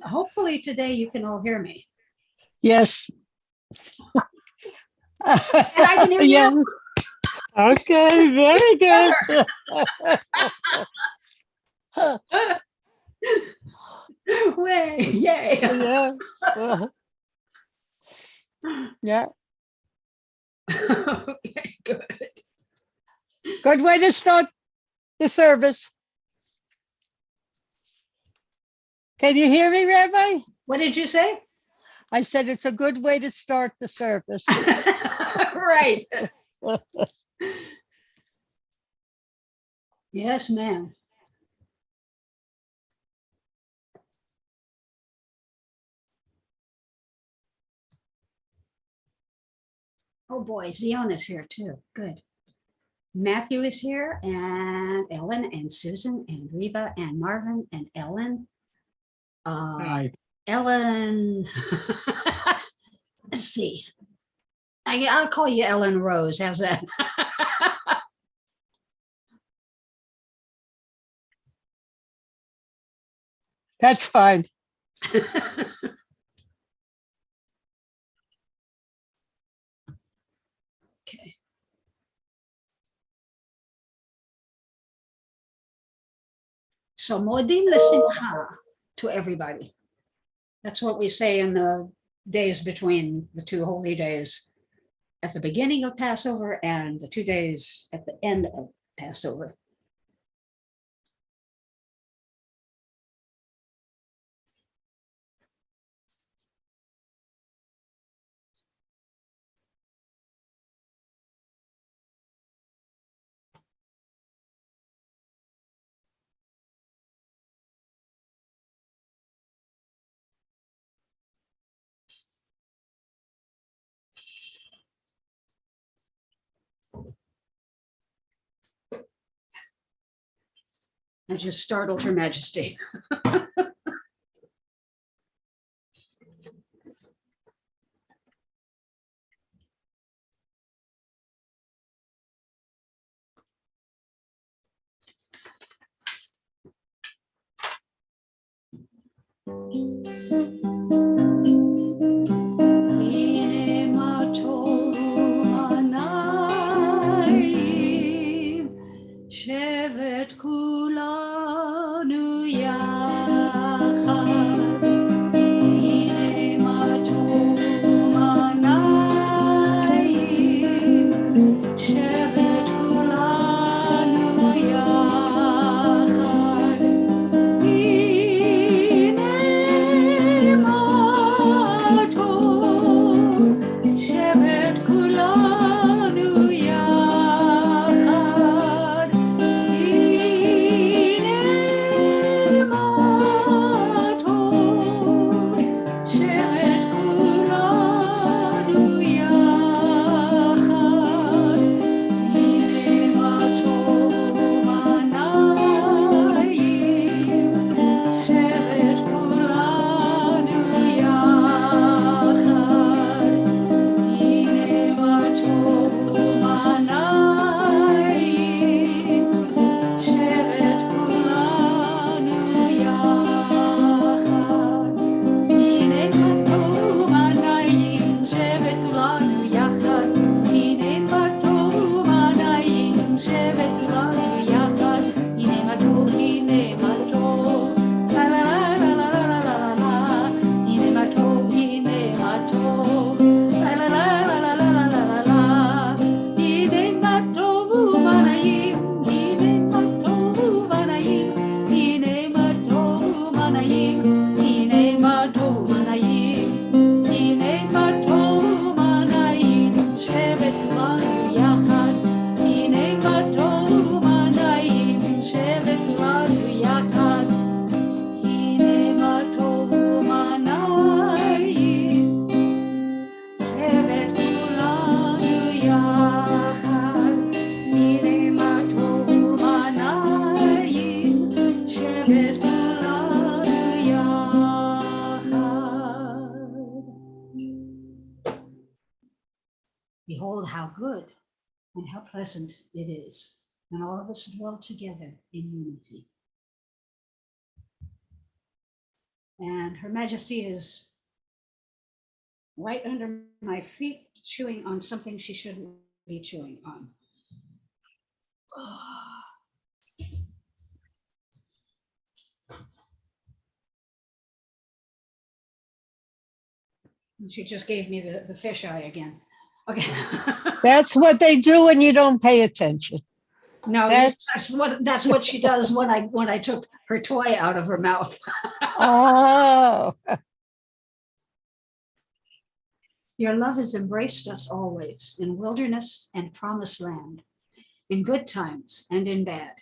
Hopefully today you can all hear me. Yes. And I can hear you. Yes. Okay, very good. Way, yay. Yes. Yeah. Okay, good. Good way to start the service. Can you hear me, Rabbi? What did you say? I said it's a good way to start the service. Right. Yes, ma'am. Oh boy, Zion is here too. Good. Matthew is here, and Ellen and Susan and Reba and Marvin and Ellen. Hi. Ellen. Let's see. I'll call you Ellen Rose. How's that? That's fine. Okay. So modim l'simcha to everybody. That's what we say in the days between the two holy days, at the beginning of Passover and the 2 days at the end of Passover. I just startled Her Majesty. שבט כולנו יחד, הנה מה טוב עיניים, שבט כולנו יחד, הנה מה טוב, שבט כולנו יחד. Behold how good and how pleasant it is when all of us dwell together in unity. And Her Majesty is right under my feet, chewing on something she shouldn't be chewing on. And she just gave me the fish eye again. Okay. That's what they do when you don't pay attention. No, That's- that's what she does when I took her toy out of her mouth. Oh, Your love has embraced us always in wilderness and promised land, in good times and in bad.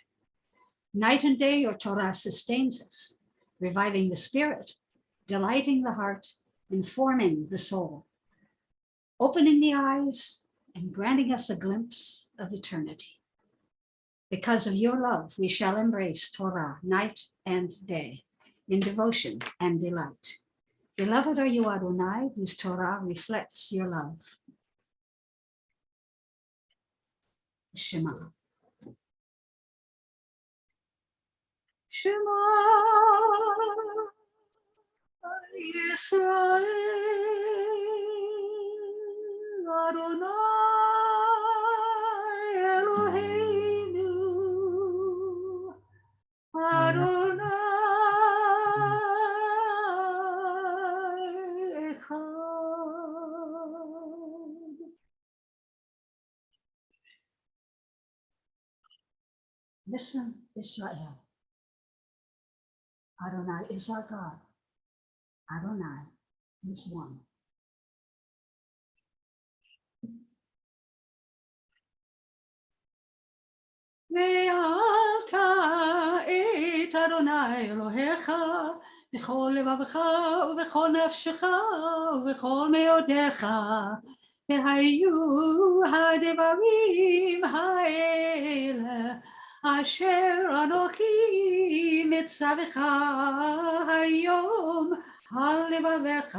Night and day, your Torah sustains us, reviving the spirit, delighting the heart, informing the soul, opening the eyes, and granting us a glimpse of eternity. Because of your love, we shall embrace Torah night and day in devotion and delight. Beloved are you, Adonai, whose Torah reflects your love. Shema. Shema Yisrael, Adonai Eloheinu, Adonai Echad. Listen, Israel. Adonai is our God. Adonai is one. ואהבת את אדוני אלוהיך בכל לבבך ובכל נפשך ובכל מאודיך, והיו הדברים האלה אשר אנוכי מצווך היום על לבביך,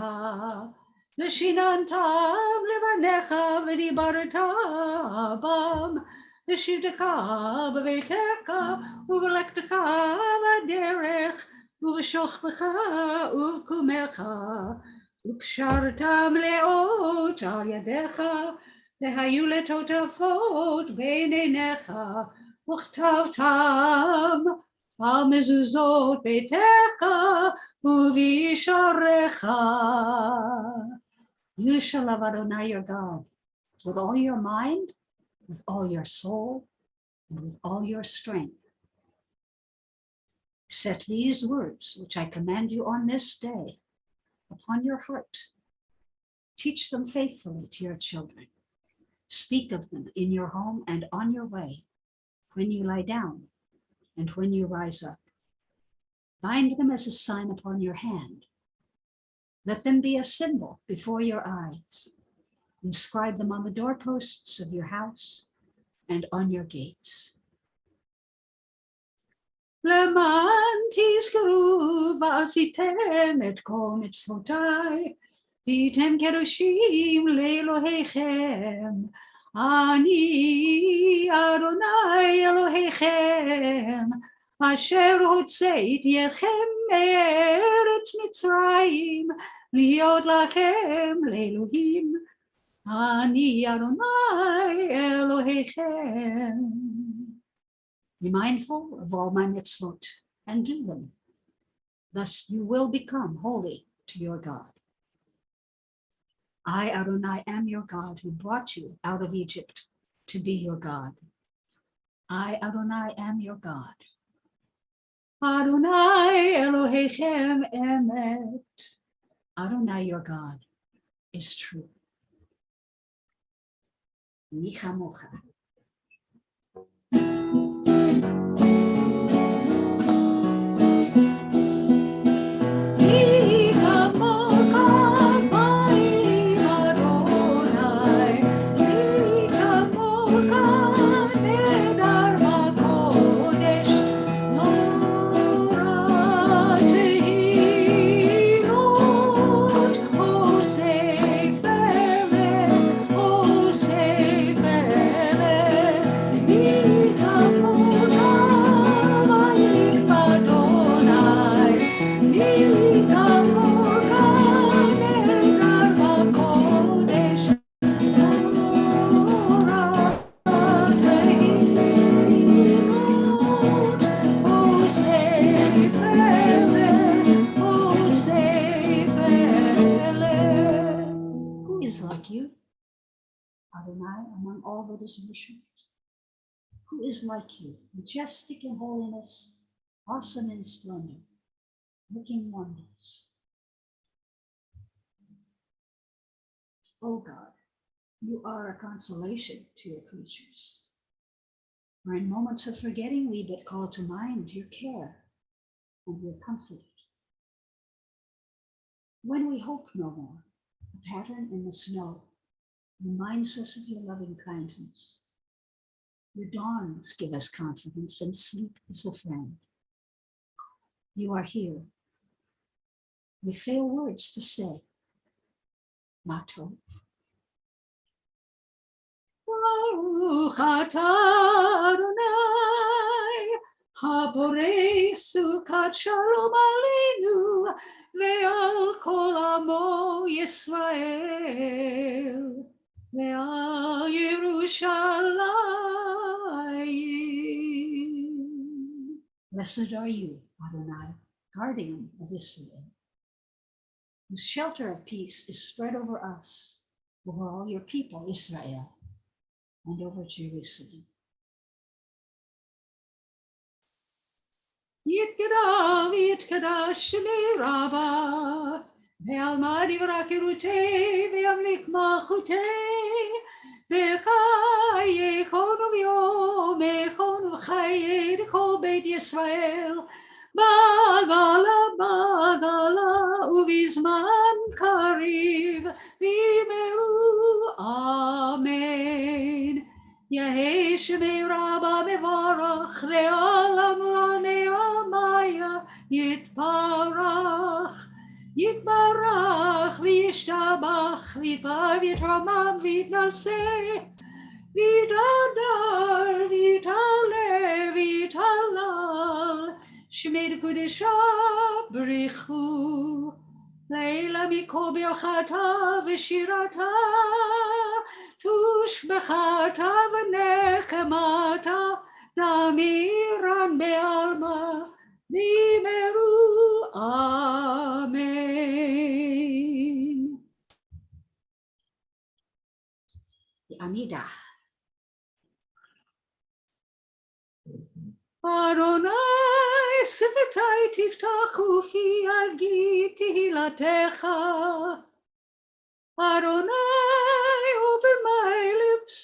ושיננתם לבניך ודיברת בם, בשבתך בביתך ובלכתך בדרך ובשוכבך ובקומך, וקשרתם לאות על ידיך, והיו לטוטפות בין עיניך, וכתבתם על מזוזות ביתך ובישעריך. You shall love Adonai your God with all your mind, with all your soul, and with all your strength. Set these words, which I command you on this day, upon your heart. Teach them faithfully to your children. Speak of them in your home and on your way, when you lie down and when you rise up. Bind them as a sign upon your hand. Let them be a symbol before your eyes. Inscribe them on the doorposts of your house and on your gates. למען תזכרו ועשיתם את כל מצוותיי, והייתם קדושים לאלוהיכם. אני אדוני אלוהיכם, אשר הוצאתי אתכם מארץ מצרים, להיות לכם לאלוהים. אני אדוני אלוהיכם. Be mindful of all my mitzvot and do them. Thus you will become holy to your God. I, Adonai, am your God who brought you out of Egypt to be your God. I, Adonai, am your God. Adonai Elohechem emet. Adonai, your God, is true. Mi chamocha. you, Adonai, among all that is worshipped? Who is like you, majestic in holiness, awesome in splendor, working wonders? O God, you are a consolation to your creatures. For in moments of forgetting, we but call to mind your care, and we're comforted. When we hope no more, a pattern in the snow reminds us of your loving kindness. Your dawns give us confidence, and sleep is a friend. You are here. We fail words to say. Mato. Baruch atah Adonai, haborei sukat shalom aleinu, ve'al kol amo Yisrael, ve'al Yerushalayim. Blessed are you, Adonai, guardian of Israel. The shelter of peace is spread over us, over all your people, Israel, and over Jerusalem. Yitkada v'yitkada shemei Rabbah, ve'alma divra kirutei, ve'amlik malchutei, ve'chayechonu v'yomechonu v'chayei d'kol beit Yisrael, bagala bagala uvizman kariv v'imeru amen. Yehei shemei Rabbah mevarach le'olam la'ne'amaya yitbarach yitbarach v'yishtabach v'yitbar v'yitramam v'yitnaseh v'yitadar v'yitale v'yitalal shmei kudesha b'richu leila mikol birchata v'shirata tushbechata v'nechemata damiran be'alma v'imeru amen. The Amidah. Adonai sifetai tiftachu fi agi tehilatecha. Adonai, open my lips,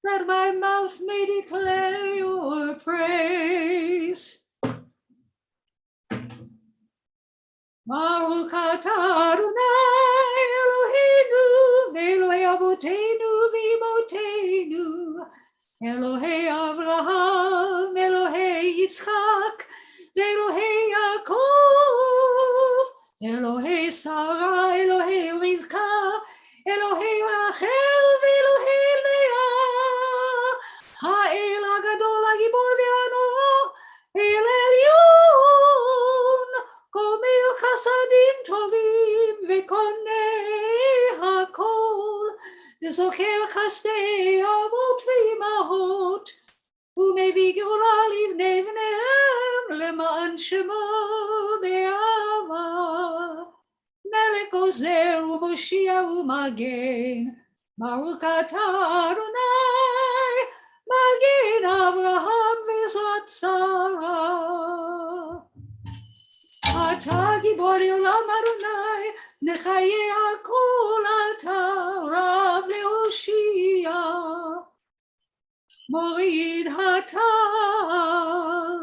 that my mouth may declare your praise. Baruch atah Adonai Eloheinu, ve'Elohei avoteinu v'imotenu, Elohei Avraham, Elohei Yitzchak, ve'Elohei Yaakov, Elohei Sarah, Elohei Rivka, Elohei Rachel, ve'Elohei Leah, Ha'el Hagadol Hagibor ve'Hanora, El Elyon, Gomel Chasadim Tovim ve'Konei Hakol, V'Zoker Chasdei Avot v'Imahot, U'mevii Geula livnei v'neihem le'ma'an Shemo be'ava, Melech Ozer u'Moshia u'Magen, Baruch atah Adonai, Magen Avraham v'Ezrat Sarah. Atah gibor olam Adonai, nechayei hakol atah rav le'oshia. Morid hatal,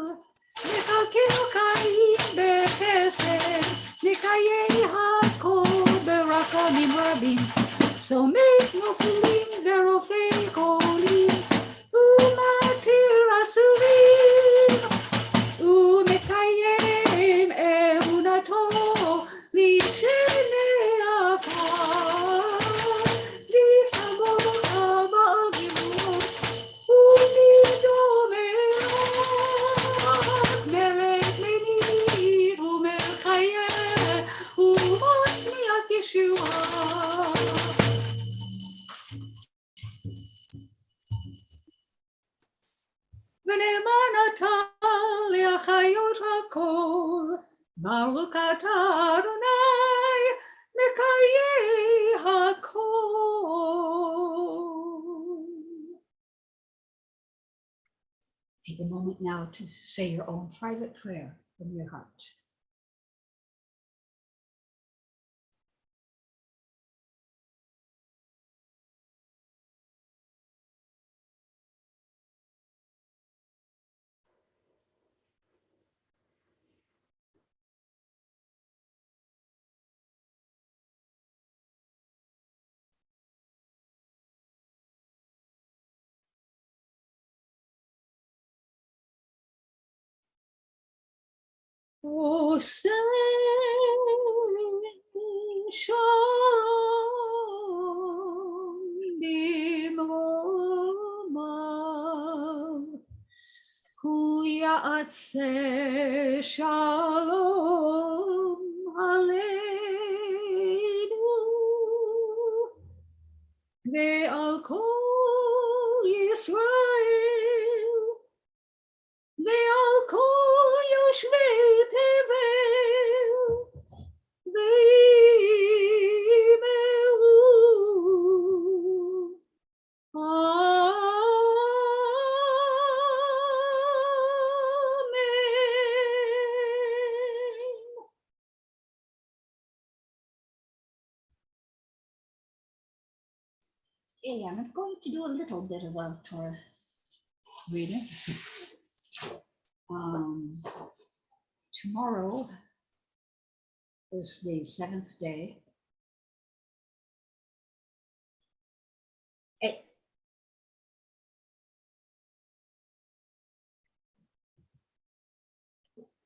nechakenu kaim bechesed, nechayei hakol berachamim rabim. Somek nofilim verofei kolim, umatir asurim, umekayem emunato lishenei afar, lisabot ha'ba'agimot, umidomerat, melech menit, umelchayeh, u'matmiat Yeshua. ונאמן אתה להחיות הכל, ברוך אתה אדוני מקיים הכל. Take a moment now to say your own private prayer from your heart. Oh, say shalom bimromav, hu ya'atzeh shalom aleinu, ve'al kol Yisrael, ve'al kol yoshvei tevel, ve'yimeru. Amen. Yeah, I'm going to do a little bit of a Torah reading. Tomorrow is the seventh day.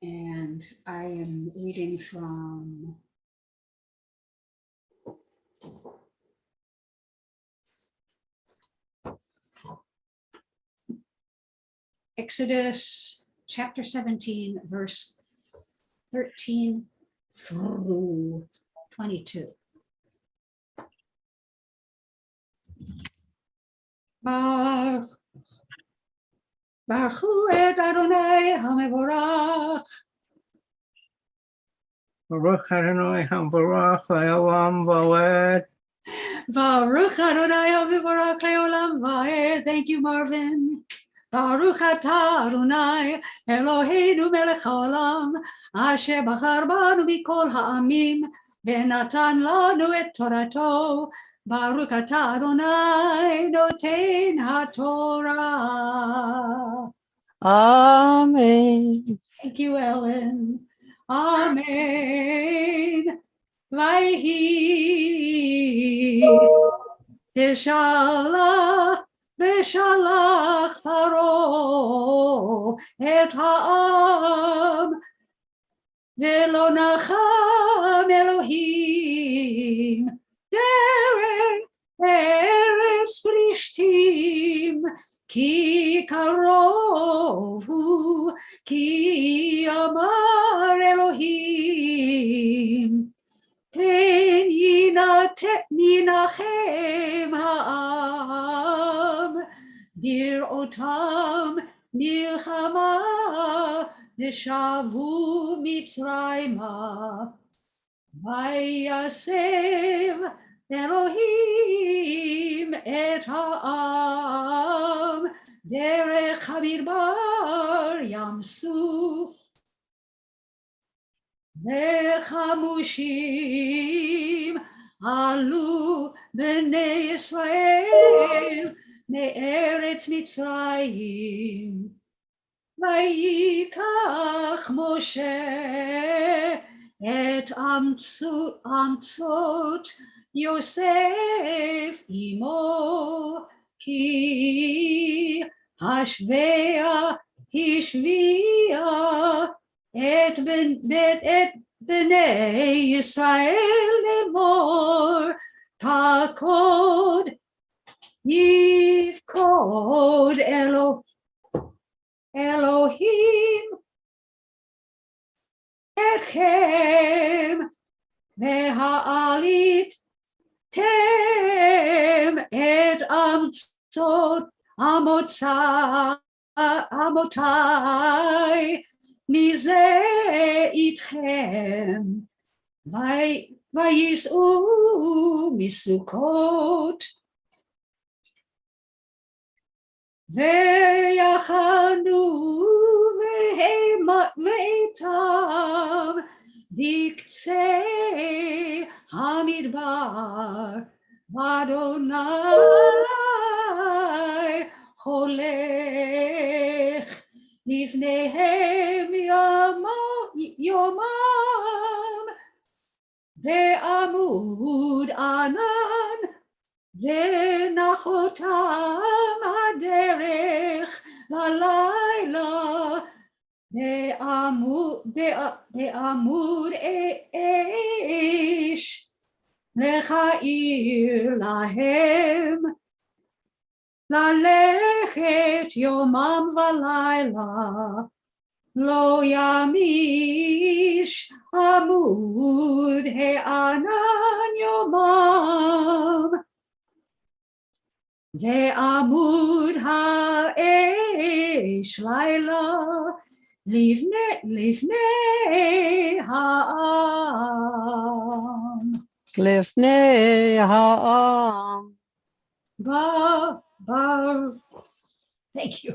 And I am reading from Exodus chapter 17, verse 13 through 22. Baruch et Adonai HaMevorach. Baruch Adonai HaMevorach Le'olam Va'ed. Baruch Adonai HaMevorach Le'olam Va'ed. Thank you, Marvin. Baruch atah Adonai Eloheinu melech haolam, asher bachar banu mikol ha'amim, ve'natan lanu et torato. Baruch atah Adonai noten haTorah. Amen. Thank you, Ellen. Amen. Vayhi Tishalach Veshalach Paro et ha'am Velo nacham Elohim derech eretz Plishtim ki karov hu ki amar Elohim ten yinachem ha'am dir otam milchama Nishavu Mitzrayma, Vayasev Elohim et ha'am, derech hamidbar Yamsuf, vechamushim alu b'nei Yisrael me'eretz Mitzrayim. Vayikach Moshe et amtzot Yosef imo ki hashvea hishvia et bnei Yisrael lemor takod yifkod Elohim etchem veha'alit tem et amotai mize itchem vayis'u misukot ויחנו ואיתם בקצה המדבר, ואדוני הולך לפניהם יומם בעמוד ענן, ונחותם הדרך ללילה בעמוד אש, להאיר להם ללכת יומם ולילה, לא ימיש עמוד הענן יומם, ועמוד האש לילה לפני העם. לפני העם. Thank you.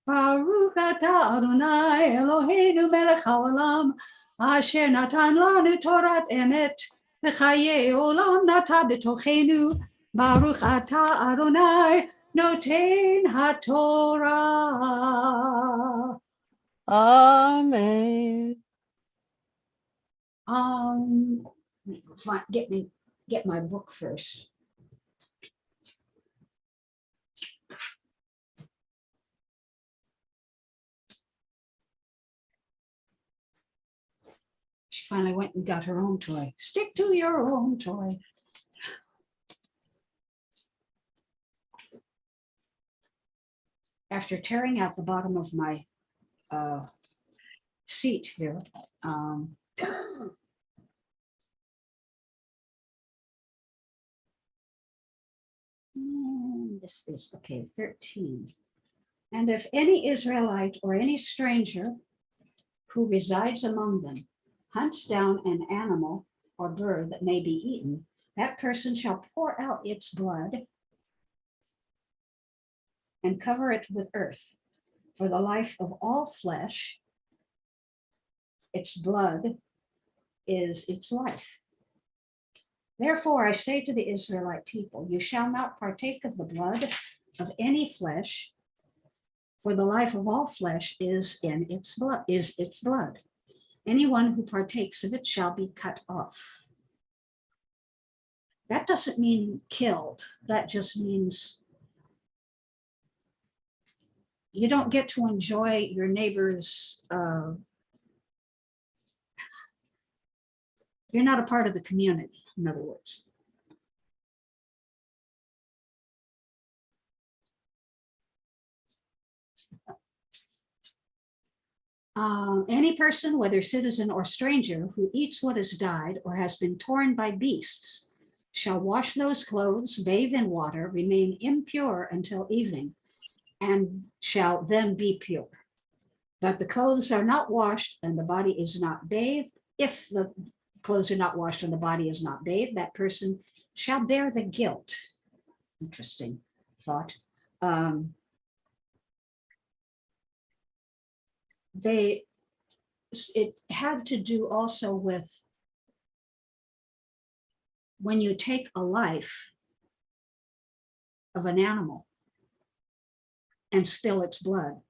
Baruch atah Adonai Eloheinu melech haolam, asher natan lanu torat emet, v'chaye olam nata b'tochenu. Baruch atah Adonai noten haTorah. Amen. Get my book first. She finally went and got her own toy. Stick to your own toy. After tearing out the bottom of my seat here, this is, okay, 13. And if any Israelite or any stranger who resides among them hunts down an animal or bird that may be eaten, that person shall pour out its blood and cover it with earth. For the life of all flesh, its blood is its life. Therefore, I say to the Israelite people, you shall not partake of the blood of any flesh, for the life of all flesh is in its blood. Anyone who partakes of it shall be cut off. That doesn't mean killed. That just means you don't get to enjoy your neighbor's, you're not a part of the community, in other words. Any person, whether citizen or stranger, who eats what has died or has been torn by beasts, shall wash those clothes, bathe in water, remain impure until evening, and shall then be pure. But the clothes are not washed and the body is not bathed. If the clothes are not washed and the body is not bathed, that person shall bear the guilt. Interesting thought. It had to do also with when you take a life of an animal and spill its blood,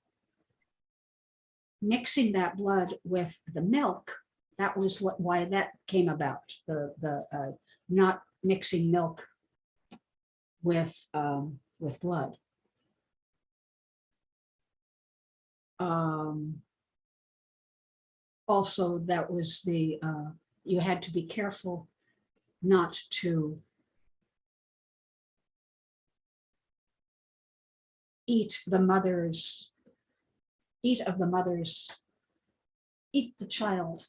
mixing that blood with the milk. That was why that came about. The not mixing milk with blood. Also, that was the you had to be careful not to eat the child,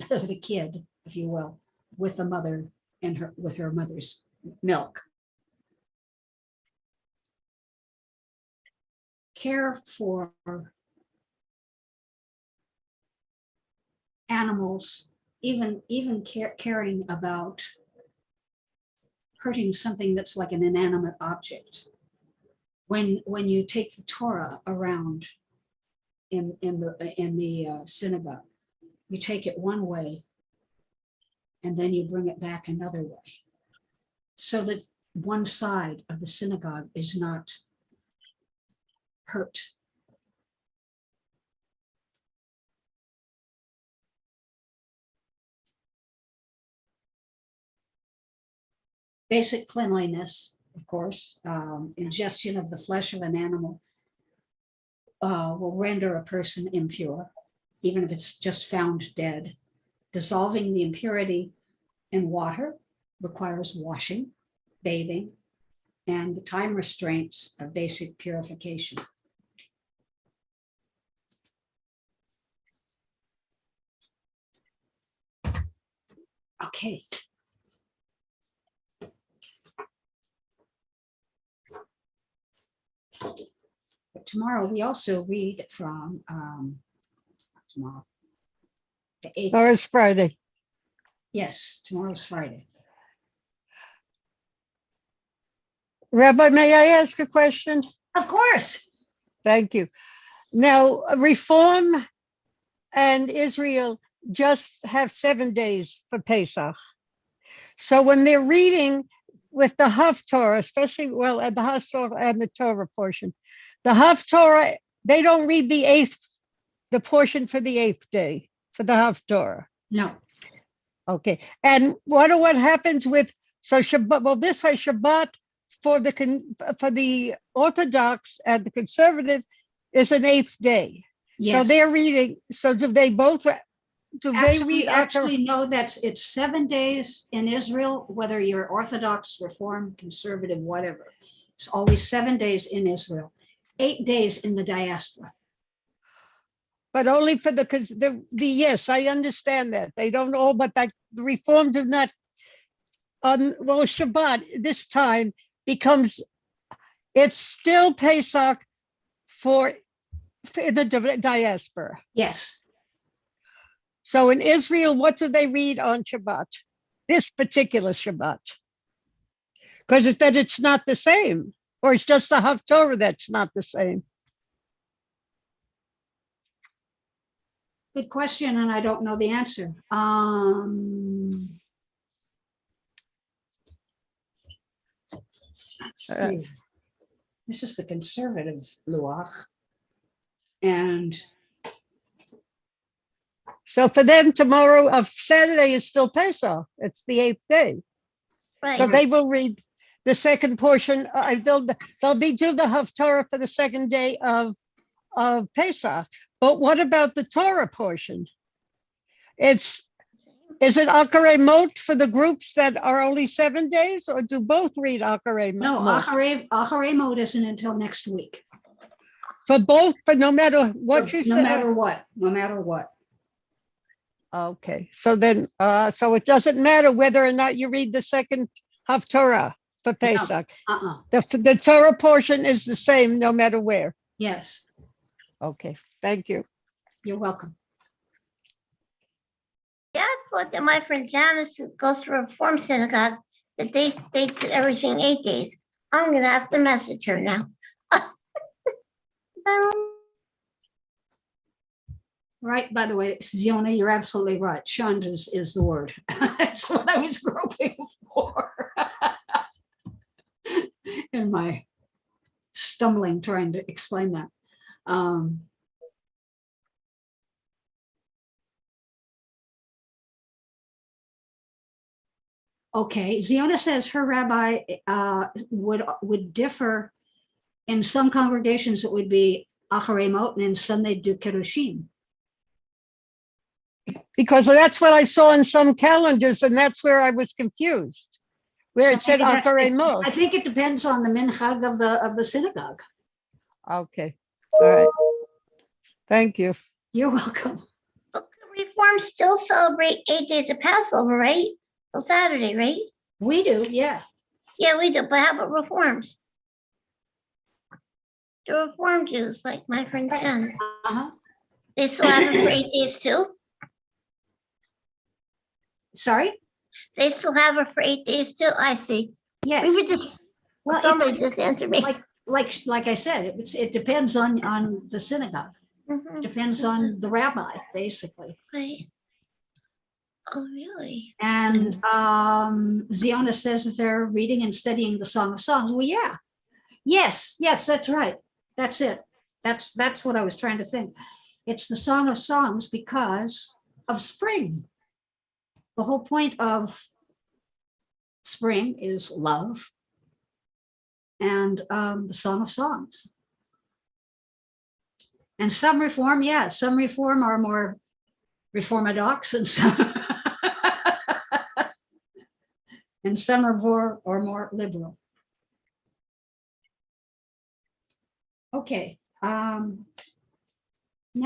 the kid, if you will, with the mother and with her mother's milk. Care for animals, even caring about hurting something that's like an inanimate object. When you take the Torah around in the synagogue, you take it one way and then you bring it back another way, so that one side of the synagogue is not hurt. Basic cleanliness, of course, ingestion of the flesh of an animal will render a person impure, even if it's just found dead. Dissolving the impurity in water requires washing, bathing, and the time restraints of basic purification. Okay. But tomorrow we also read from tomorrow, the 8th. Or it's Friday. Yes, tomorrow's Friday. Rabbi, may I ask a question? Of course. Thank you. Now, Reform and Israel just have 7 days for Pesach. So when they're reading with the Haftorah, especially, well, at the Haftorah and the Torah portion, the Haftorah, they don't read the portion for the 8th day, for the Haftorah. No. Okay. And what happens with, so Shabbat, well, this way, Shabbat for the Orthodox and the conservative is an 8th day. Yes. So they're reading, so do they read actually no, it's 7 days in Israel, whether you're Orthodox, Reform, conservative, whatever. It's always 7 days in Israel, 8 days in the diaspora. But only for yes, I understand that. They don't all, but the Reform do not, well, Shabbat this time becomes, it's still Pesach for the diaspora. Yes. So in Israel, what do they read on Shabbat? This particular Shabbat? Because it's not the same, or it's just the Haftorah that's not the same. Good question, and I don't know the answer. Let's see. This is the conservative Luach. And so for them, tomorrow of Saturday is still Pesach. It's the 8th day. Right. So they will read the second portion. They'll do the Haftarah for the second day of Pesach. But what about the Torah portion? Is it Akharei Mot for the groups that are only 7 days, or do both read Akharei Mot? no, Acharei Mot isn't until next week. For both, for no matter what you say? No matter what. Okay, so then, so it doesn't matter whether or not you read the second Haftarah for Pesach. No, The Torah portion is the same no matter where. Yes, Okay, thank you. you're welcome. Yeah, I thought that my friend Janice, who goes to Reform Synagogue, that they did everything 8 days. I'm gonna have to message her now. Right, by the way, Ziona, you're absolutely right. Shund is the word. That's what I was groping for. In my stumbling trying to explain that. Okay, Ziona says her rabbi would differ. In some congregations, it would be Acharei Mot, and in some they do Kerushim. Because that's what I saw in some calendars, and that's where I was confused, where it said Akharei Mot. I think it depends on the minhag of the synagogue. Okay, all right. Thank you. You're welcome. But Reform still celebrate 8 days of Passover, right? Till Saturday, right? We do, yeah. Yeah, we do. But how about Reforms? The Reform Jews, like my friend Janice, Uh-huh. they still have it for 8 days too? Sorry? They still have it for 8 days too? I see. We Yes. were just, Well, somebody just answered me. like I said, it depends on the synagogue. Mhm. Depends on the rabbi, basically. Right. Oh, really? And Ziona says that they're reading and studying the Song of Songs. Well, yeah. Yes, that's right. That's it. That's what I was trying to think. It's the Song of Songs because of spring. The whole point of spring is love, and the Song of Songs. And some reform, yeah, some reform are more reformadox, and some and some are more liberal. Okay,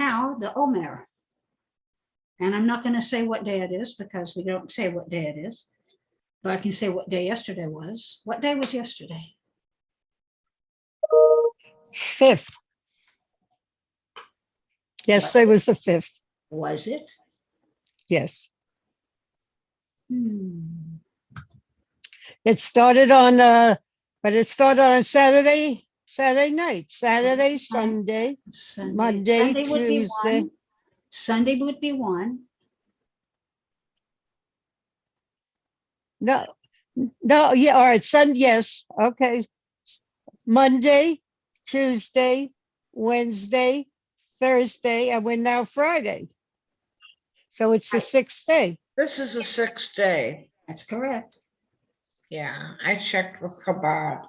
now the Omer. And I'm not going to say what day it is because we don't say what day it is, but I can say what day yesterday was. What day was yesterday? 5th. Yesterday was the 5th. Was it? Yes. It started on Saturday night, Saturday, Sunday, Monday, Tuesday. Sunday would be one. No, yeah, all right, yes, okay. Monday, Tuesday, Wednesday, Thursday, and we're now Friday. So it's the 6th day. This is the 6th day. That's correct. Yeah, I checked with Chabad.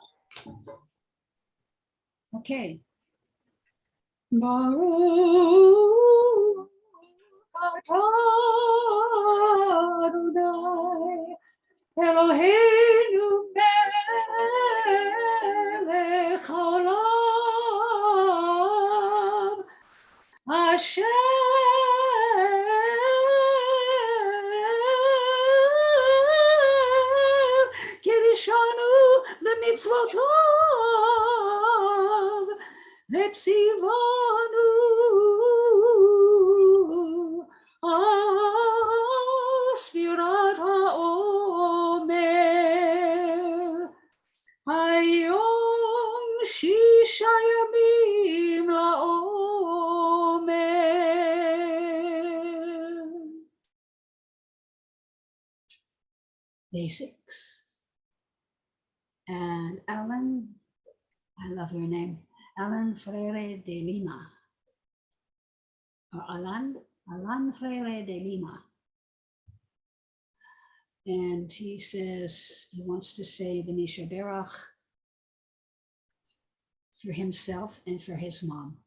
Okay. Baruch atah Adonai Eloheinu melech haolam Asher kirishanu b'mitzvotov v'tzivanu al sfirat ha'omer hayom shisha yamim la'omer. Day 6. And Alan, I love your name, Alan Freire de Lima. Or Alan Freire de Lima. And he says he wants to say the Misha Berach for himself and for his mom.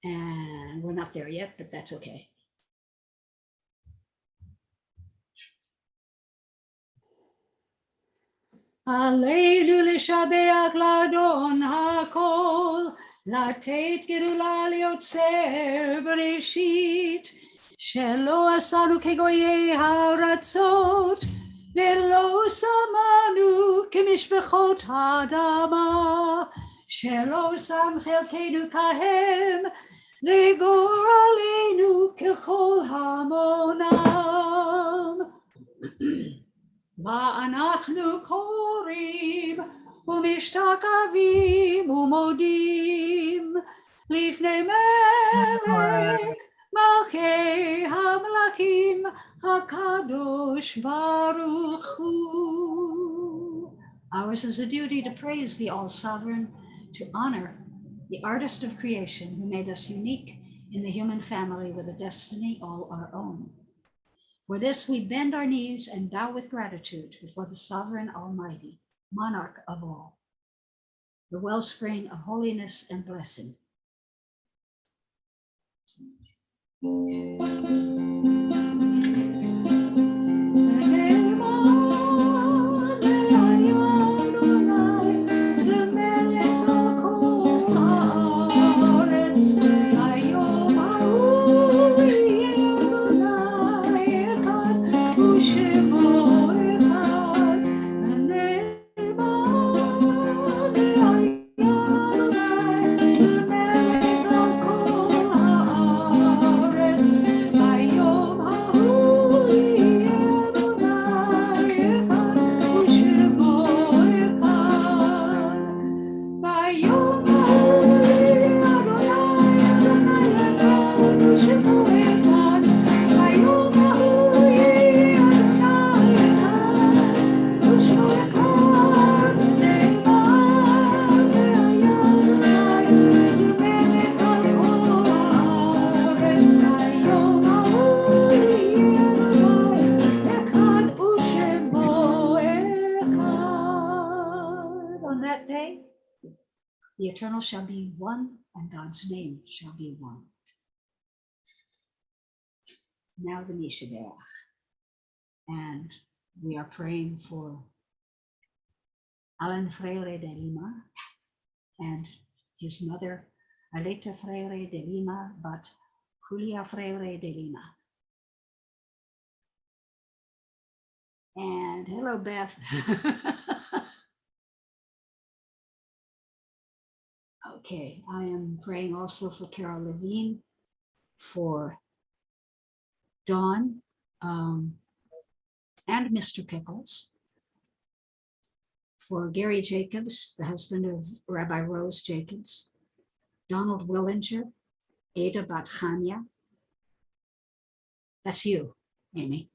And we're not there yet, but that's okay. Aleinu לשבח לאדון הכל, לתת גדולה ליוצר בראשית, שלא עשנו כגויי הארצות, ולא שמנו כמשפחות האדמה, שלא שם חלקנו כהם, וגורלנו ככל המונם. ואנחנו קוראים ומשתחווים ומודים לפני מלך מלכי המלכים הקדוש ברוך הוא. Ours is a duty to praise the all-sovereign, to honor the artist of creation who made us unique in the human family with a destiny all our own. For this, we bend our knees and bow with gratitude before the sovereign Almighty, monarch of all, the wellspring of holiness and blessing. The eternal shall be one, and God's name shall be one. Now the Mishaberach. And we are praying for Alan Freire de Lima and his mother, Aleta Freire de Lima, but Julia Freire de Lima. And hello, Beth. Okay, I am praying also for Carol Levine, for Dawn, and Mr. Pickles, for Gary Jacobs, the husband of Rabbi Rose Jacobs, Donald Willinger, Ada Batchania. That's you, Amy.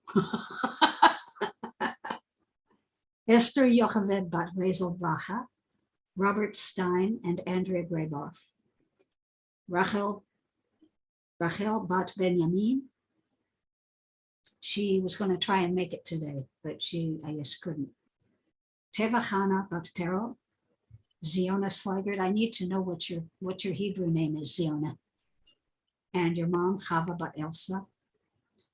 Esther Yocheved Bat Rezel Bracha, Robert Stein, and Andrea Graboff. Rachel Bat Benjamin. She was going to try and make it today, but I guess, couldn't. Teva Chana Bat Perel. Ziona Swigert. I need to know what your Hebrew name is, Ziona. And your mom, Chava Bat Elsa.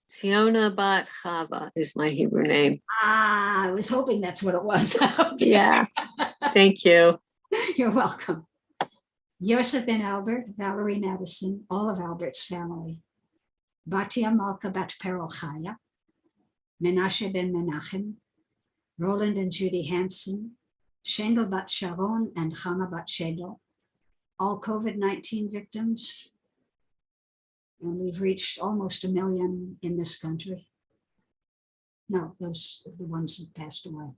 Siona Bat Chava is my Hebrew name. I was hoping that's what it was. Okay. Yeah, thank you. You're welcome. Yosef Ben Albert, Valerie Madison, all of Albert's family. Batia Malka Bat Perel Chaya, Menashe Ben Menachem, Roland and Judy Hansen, Shendel Bat Sharon and Chana Bat Shedel, all COVID-19 victims. And we've reached almost 1 million in this country. No, those are the ones that passed away.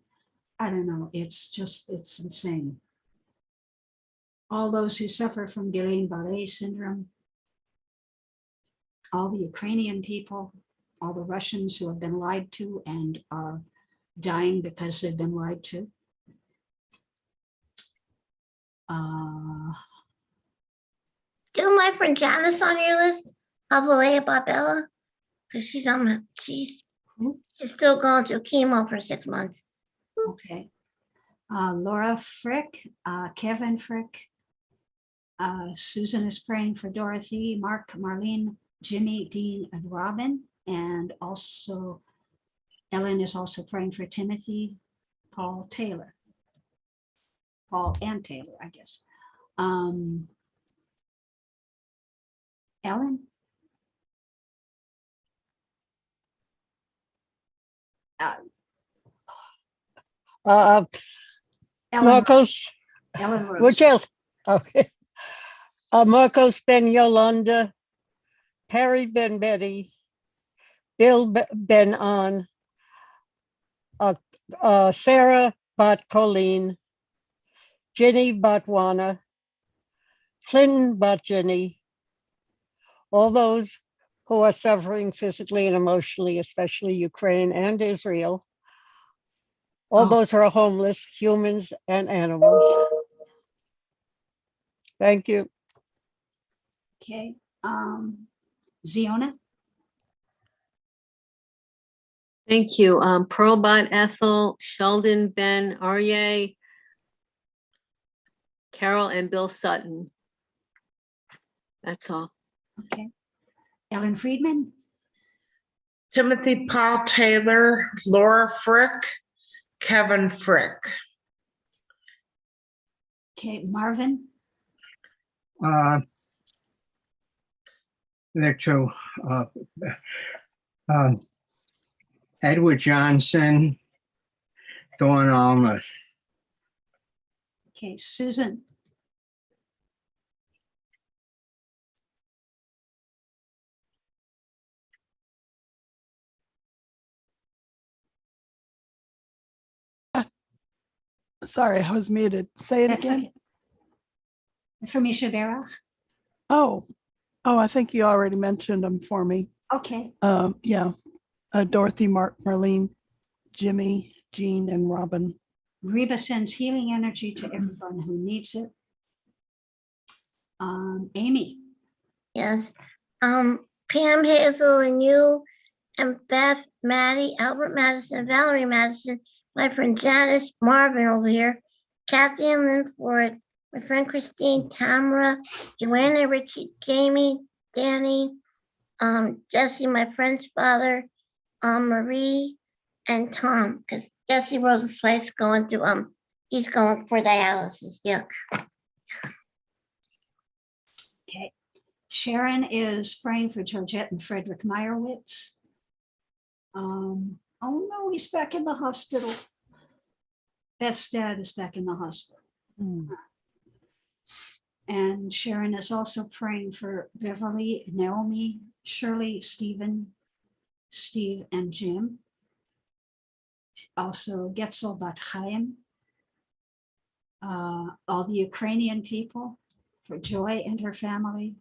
I don't know, it's insane. All those who suffer from Guillain-Barré syndrome, all the Ukrainian people, all the Russians who have been lied to and are dying because they've been lied to. Still my friend Janice on your list, Havalea Barbella, because she's still going through chemo for 6 months. Oops. Okay. Laura Frick, Kevin Frick, Susan is praying for Dorothy, Mark, Marlene, Jimmy, Dean, and Robin. And also Ellen is also praying for Timothy, Paul Taylor. Paul and Taylor, I guess. Ellen? Marcos, Ellen Rose. which else? Okay. Marcos Ben Yolanda, Perry Ben Betty, Bill Ben An, Sarah Bat Colleen, Jenny Batwana, Clinton Bat Jenny, all those who are suffering physically and emotionally, especially Ukraine and Israel. All those who are homeless, humans and animals. Thank you. Okay. Ziona? Thank you. Pearl Bat Ethel, Sheldon Ben Aryeh, Carol and Bill Sutton. That's all. Okay. Ellen Friedman? Timothy Paul Taylor, Laura Frick, Kevin Frick. Okay. Marvin? There too. Edward Johnson, Dawn Almond. Okay. Susan? Sorry, I was muted. Say it That's again. okay. It's for Misha Berach. Oh, I think you already mentioned them for me. Okay. Yeah. Dorothy, Mark, Marlene, Jimmy, Jean, and Robin. Reba sends healing energy to everyone who needs it. Amy? Yes. Pam, Hazel, and you, and Beth, Maddie, Albert Madison, Valerie Madison, my friend Janice, Marvin over here, Kathy and Lynn Ford, my friend Christine, Tamara, Joanna, Richie, Jamie, Danny, Jesse, my friend's father, Marie, and Tom, because Jesse Rosenzweig's going to, he's going for dialysis, yeah. Okay. Sharon is praying for Georgette and Frederick Meyerowitz. Oh no, he's back in the hospital. Beth's dad is back in the hospital. And Sharon is also praying for Beverly, Naomi, Shirley, Stephen, Steve, and Jim. Also Getzel Bat Chaim, all the Ukrainian people, for Joy and her family.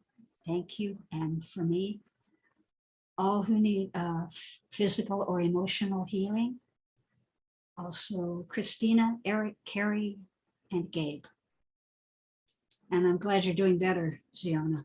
Thank you. And for me, all who need physical or emotional healing. Also Christina, Eric, Carrie, and Gabe. And I'm glad you're doing better, Ziona.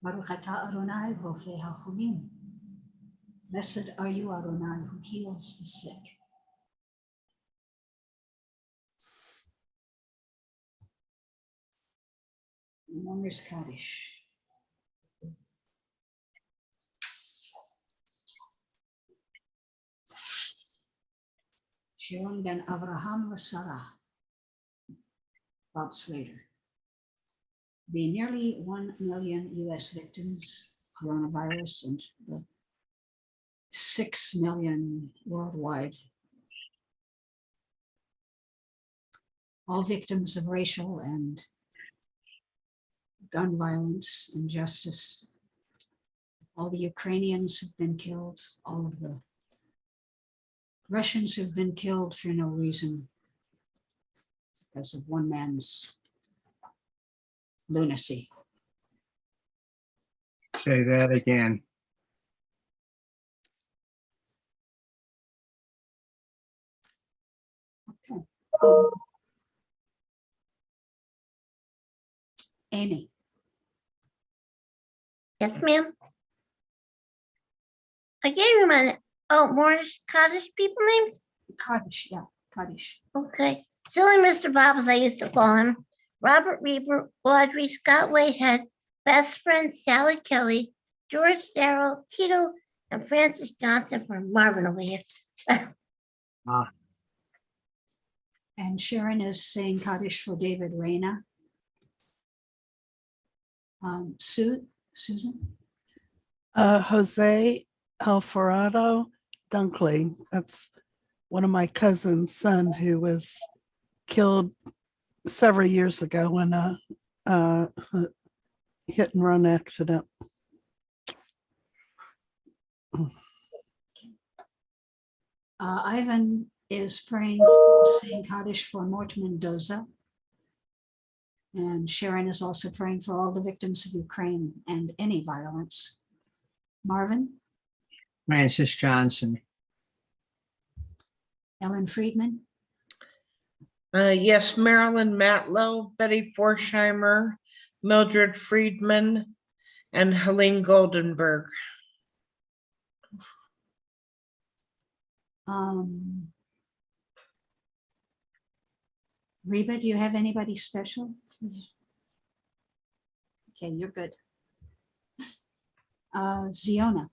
Baruch atah Adonai rofei hacholim. Blessed are you, Adonai, who heals the sick. Mourner's Kaddish. Sharon ben Avraham Sarah. Bob Slater. The nearly 1 million US victims of coronavirus and the 6 million worldwide. All victims of racial and gun violence, injustice. All the Ukrainians have been killed. All of the Russians have been killed for no reason because of one man's lunacy. Say that again. Okay. Amy. Yes, ma'am. I gave you my, Morris Cottage people names? Kaddish, yeah, Kaddish. Okay. Silly Mr. Bob, as I used to call him. Robert Reber, Audrey, Scott Whitehead, best friend Sally Kelly, George Darrell, Tito, and Francis Johnson from Marvin over here. And Sharon is saying Kaddish for David Reyna. Susan? Jose Alvarado Dunkley. That's one of my cousin's son who was killed several years ago in a hit and run accident. Ivan is saying Kaddish for Mort Mendoza. And Sharon is also praying for all the victims of Ukraine and any violence. Marvin, Francis Johnson, Ellen Friedman, Yes, Marilyn Matlow, Betty Forsheimer, Mildred Friedman, and Helene Goldenberg. Reba, do you have anybody special? Okay, you're good. Ziona,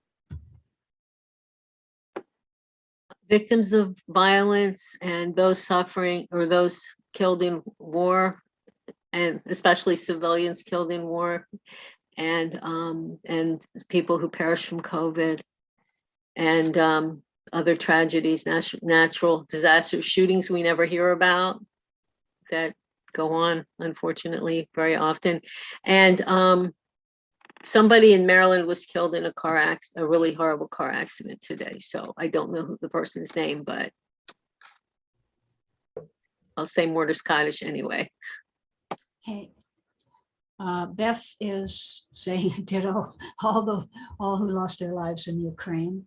Victims of violence and those suffering or those killed in war, and especially civilians killed in war, and people who perished from COVID, and other tragedies, natural disasters, shootings we never hear about that go on, unfortunately, very often. And somebody in Maryland was killed in a really horrible car accident today. So I don't know who the person's name, but I'll say Mortis Kaddish anyway. hey. Beth is saying ditto, all who lost their lives in Ukraine.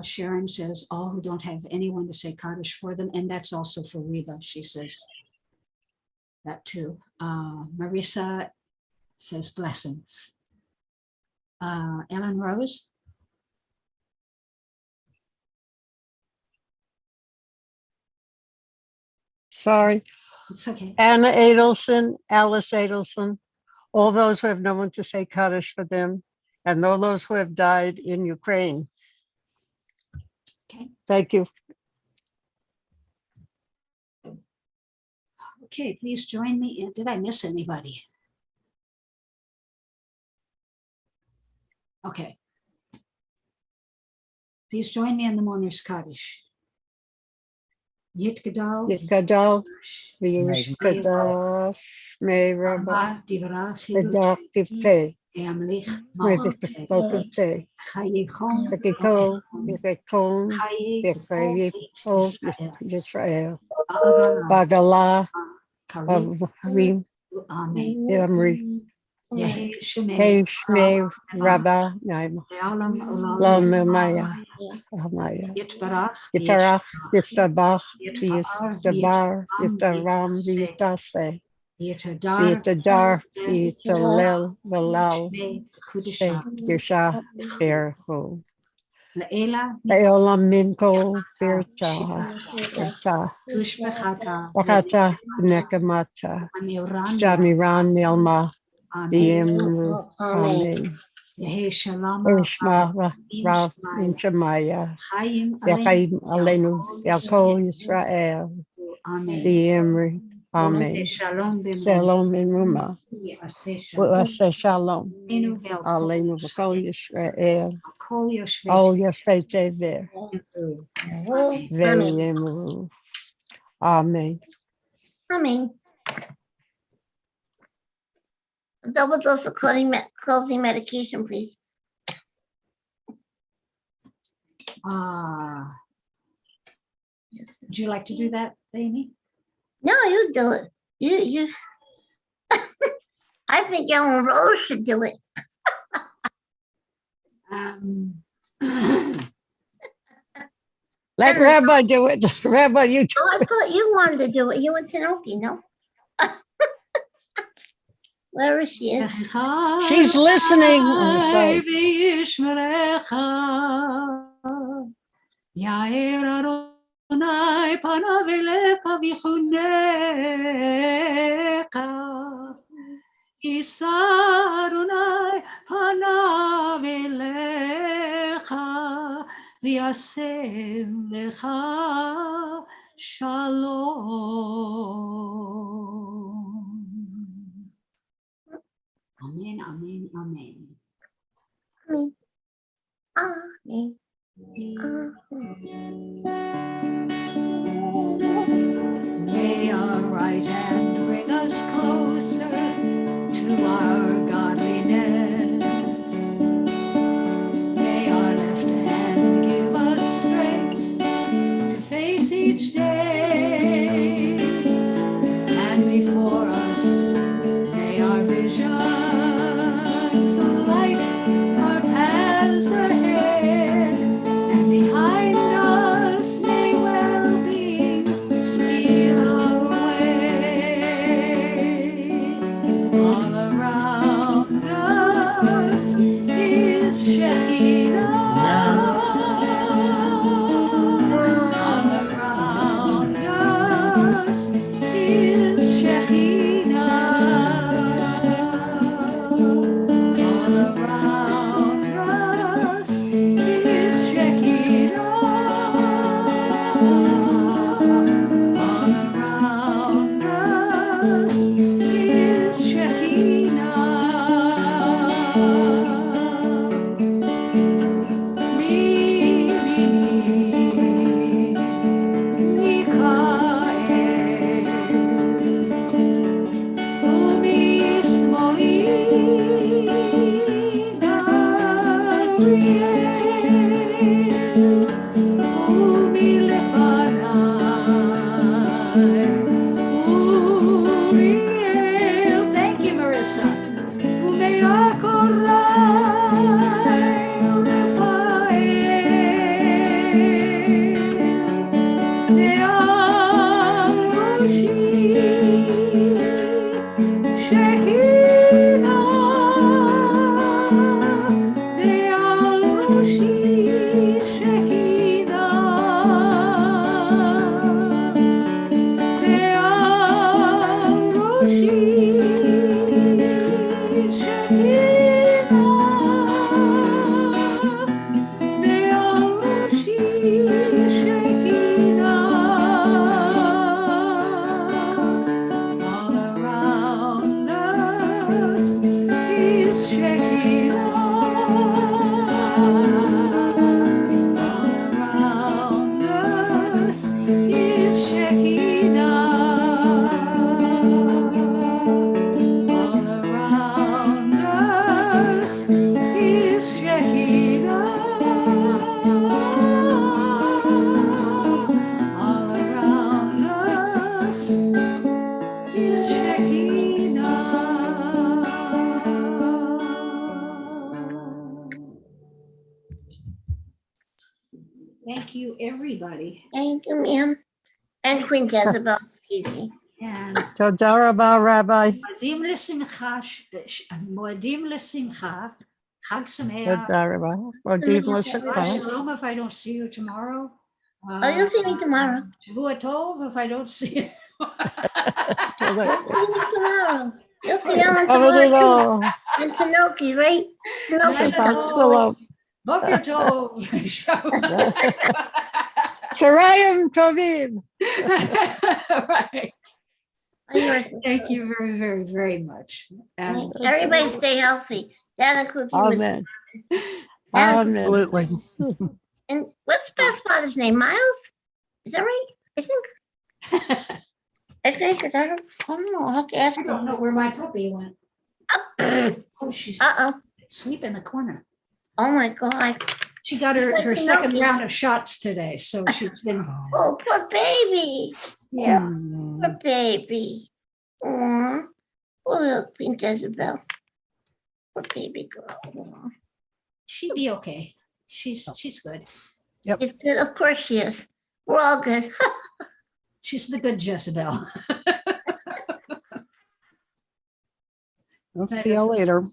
Sharon says all who don't have anyone to say Kaddish for them, and that's also for Reba. She says that too. Marisa says blessings. Ellen Rose. Sorry. It's okay. Anna Adelson, Alice Adelson, all those who have no one to say Kaddish for them, and all those who have died in Ukraine. Okay. Thank you. Okay, please join me. Did I miss anybody? Okay. Please join me in the Mourner's Kaddish. Yitgadal, Yitgadal, V'yishkadash, Me'raba, Arma Divra V'dak Chidush, Tivte, Emlich V'dik Malchut, V'kute, Chayichon, V'kikol, V'kikon, Chayik, V'chayikol, Israel, Yisrael, Agana, V'agalah, Karim, V'harim, Amen. V'amri, Yehi Hey Shemei, Shmei, Rabba, Naim, Le'alam Lam Olam, Maya, Amaya, Yitbarach, Yitarach, Yistabach, Yitfa'ar, Yistabar, Yitaram, Yitase, Yitadar, Yitalel, Valal, Shek, Yisha, Berhu, Le'ela, Eolam Minko, Bircha, Eta, Tushbechata, Wakata, Nekamata, Jamiran, Milma, Amen. Yimru, Amen. Yehi Shalom, Eshma, Rav, Shemaya, Chaim Yachaim Aleinu, Yalko Aleinu, Yisrael, Amen. V'yimri, Amen. Shalom Shalom in Ruma, Wa'aseh Shalom, Aleinu Aleinu V'kol Yisrael, Kol Yoshvei Ol Yosfei Tever, Amen. V'yimru. Amen. Amen. That was also closing medication, please. Would you like to do that, Amy? No, you do it. You. I think Ellen Rose should do it. Let Rabbi do it. Rabbi, you do Oh, I thought you wanted to do it. You and Tanoki, no? Where is she? Is She's listening. Yair Adonai panav elecha v'chunecha. Yisa Adonai panav elecha v'yasem lecha shalom. Amen, amen, amen. Amen. May our right hand bring us closer to our godliness. May our left hand give us strength Thank you, everybody. Thank you, ma'am. And Queen Jezebel, excuse me. And Toda rabba, Rabbi. מועדים לשמחה, חג שמח. Toda rabba. Modim Shabbat l'simcha. Shalom if I don't see you tomorrow. Oh, you'll see me tomorrow. Shavua Tov if I don't see you. You'll see me tomorrow. You'll see Ellen Covered it tomorrow too. all. And Tanoki, right? Tanoki. Shabbat shalom. Boker Tov. Shirayim tovim. Right. Oh, you are so Thank sweet. you very, very, very much. And Everybody stay healthy. That includes you, Miss. Amen. That- Amen. Absolutely. And what's Beth's father's name? Miles? Is that right? I think. I don't know. I'll have to ask I don't her. know where my puppy went. Oh, she's Uh-oh. asleep in the corner. Oh my God. She got It's her, like her second Pinocchio. round of shots today, so she's been, Oh, poor baby. yeah. Poor baby. Aw. Poor little Queen Jezebel. Poor baby girl. Aw. She'd be okay. She's good. It's good. Of course she is. We're all good. She's the good Jezebel. We'll see you later.